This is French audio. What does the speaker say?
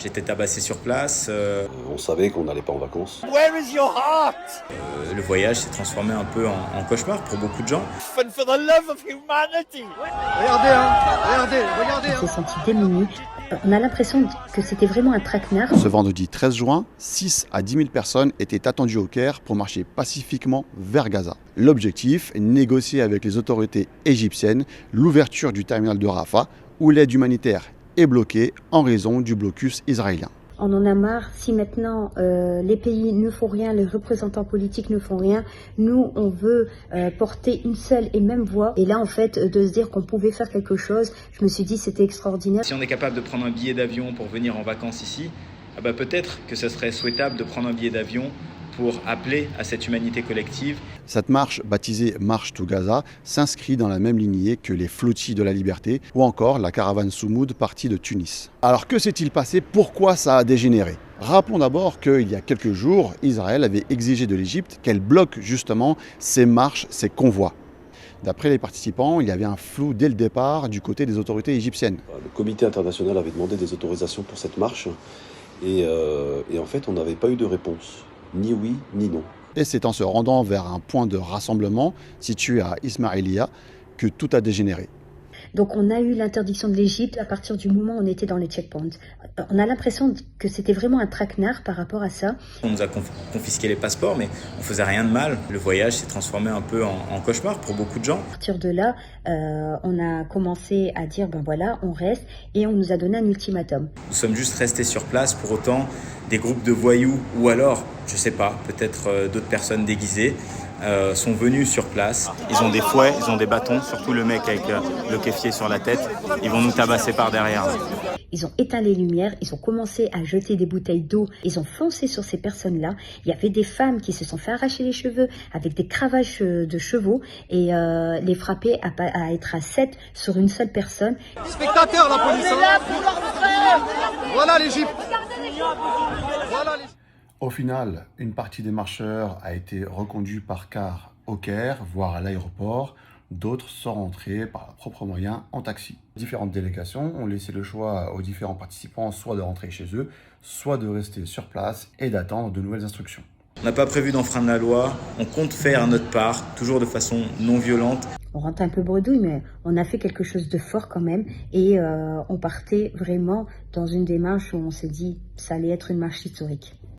J'étais tabassé sur place. On savait qu'on n'allait pas en vacances. Where is your heart? Le voyage s'est transformé un peu en cauchemar pour beaucoup de gens. And for the love of humanity. On s'est senti démunis. On a l'impression que c'était vraiment un traquenard. Ce vendredi 13 juin, 6 à 10 000 personnes étaient attendues au Caire pour marcher pacifiquement vers Gaza. L'objectif, négocier avec les autorités égyptiennes l'ouverture du terminal de Rafah, où l'aide humanitaire est bloquée en raison du blocus israélien. On en a marre. Si maintenant les pays ne font rien, les représentants politiques ne font rien, nous on veut porter une seule et même voix. Et là en fait de se dire qu'on pouvait faire quelque chose, je me suis dit c'était extraordinaire. Si on est capable de prendre un billet d'avion pour venir en vacances ici, peut-être que ce serait souhaitable de prendre un billet d'avion pour appeler à cette humanité collective. Cette marche, baptisée Marche to Gaza, s'inscrit dans la même lignée que les flottilles de la liberté ou encore la caravane Soumoud partie de Tunis. Alors que s'est-il passé? Pourquoi ça a dégénéré? Rappelons d'abord qu'il y a quelques jours, Israël avait exigé de l'Égypte qu'elle bloque justement ces marches, ces convois. D'après les participants, il y avait un flou dès le départ du côté des autorités égyptiennes. Le comité international avait demandé des autorisations pour cette marche et en fait on n'avait pas eu de réponse. Ni oui, ni non. Et c'est en se rendant vers un point de rassemblement situé à Ismaïlia que tout a dégénéré. Donc on a eu l'interdiction de l'Égypte à partir du moment où on était dans les checkpoints. On a l'impression que c'était vraiment un traquenard par rapport à ça. On nous a confisqué les passeports, mais on faisait rien de mal. Le voyage s'est transformé un peu en cauchemar pour beaucoup de gens. À partir de là, on a commencé à dire ben voilà, on reste, et on nous a donné un ultimatum. Nous sommes juste restés sur place. Pour autant, des groupes de voyous ou alors, je sais pas, peut-être d'autres personnes déguisées sont venus sur place. Ils ont des fouets, ils ont des bâtons, surtout le mec avec le kéfier sur la tête. Ils vont nous tabasser par derrière. Ils ont éteint les lumières, ils ont commencé à jeter des bouteilles d'eau, ils ont foncé sur ces personnes-là. Il y avait des femmes qui se sont fait arracher les cheveux avec des cravaches de chevaux et les frapper à être à 7 sur une seule personne. Spectateurs, la police. On est là pour leur frère. Voilà l'Égypte. Voilà l'Égypte. Au final, une partie des marcheurs a été reconduite par car au Caire, voire à l'aéroport. D'autres sont rentrés par leurs propres moyens en taxi. Différentes délégations ont laissé le choix aux différents participants soit de rentrer chez eux, soit de rester sur place et d'attendre de nouvelles instructions. On n'a pas prévu d'enfreindre la loi, on compte faire notre part, toujours de façon non violente. On rentre un peu bredouille, mais on a fait quelque chose de fort quand même. Et on partait vraiment dans une démarche où on s'est dit que ça allait être une marche historique.